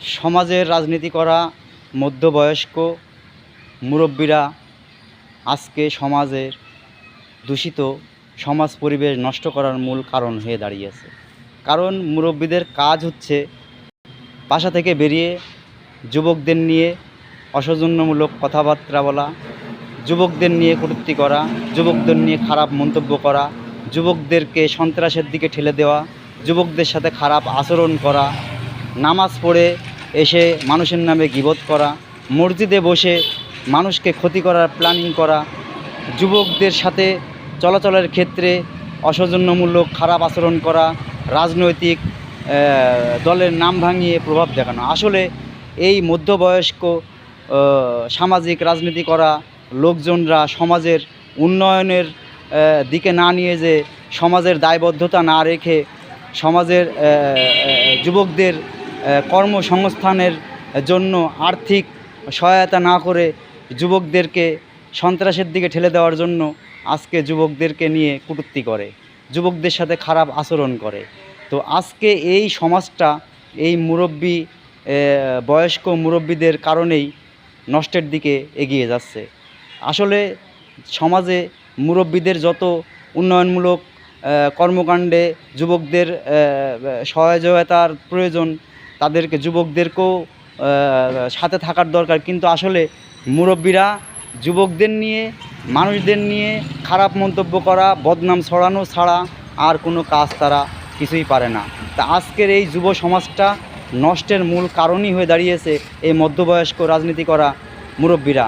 সমাজের রাজনীতি করা মধ্যবয়স্ক মুরব্বীরা আজকে সমাজের দূষিত সমাজ পরিবেশ নষ্ট করার মূল কারণ হয়ে দাঁড়িয়েছে। কারণ মুরব্বীদের কাজ হচ্ছে বাসা থেকে বেরিয়ে যুবকদের নিয়ে অসৌজন্যমূলক কথাবার্তা বলা, যুবকদের নিয়ে কটূক্তি করা, যুবকদের নিয়ে খারাপ মন্তব্য করা, যুবকদেরকে সন্ত্রাসের দিকে ঠেলে দেওয়া, যুবকদের সাথে খারাপ আচরণ করা, নামাজ পড়ে এসে মানুষের নামে গীবত করা, মসজিদে বসে মানুষকে ক্ষতি করার প্ল্যানিং করা, যুবকদের সাথে চলাচলের ক্ষেত্রে অসৌজন্যমূলক খারাপ আচরণ করা, রাজনৈতিক দলের নাম ভাঙিয়ে প্রভাব দেখানো। আসলে এই মধ্যবয়স্ক সামাজিক রাজনীতি করা লোকজনরা সমাজের উন্নয়নের দিকে না নিয়ে যে সমাজের দায়বদ্ধতা না রেখে সমাজের যুবকদের কর্মসংস্থানের জন্য আর্থিক সহায়তা না করে যুবকদেরকে সন্ত্রাসের দিকে ঠেলে দেওয়ার জন্য আজকে যুবকদেরকে নিয়ে কটূক্তি করে, যুবকদের সাথে খারাপ আচরণ করে। তো আজকে এই সমাজটা এই বয়স্ক মুরব্বীদের কারণেই নষ্টের দিকে এগিয়ে যাচ্ছে। আসলে সমাজে মুরব্বীদের যত উন্নয়নমূলক কর্মকাণ্ডে যুবকদের সহযোগিতার প্রয়োজন, তাদেরকে যুবকদেরকেও সাথে থাকার দরকার। কিন্তু আসলে মুরব্বীরা যুবকদের নিয়ে মানুষদের নিয়ে খারাপ মন্তব্য করা, বদনাম ছড়ানো ছাড়া আর কোনো কাজ তারা কিছুই পারে না। তা আজকের এই যুব সমাজটা নষ্টের মূল কারণই হয়ে দাঁড়িয়েছে এই মধ্যবয়স্ক রাজনীতি করা মুরব্বীরা।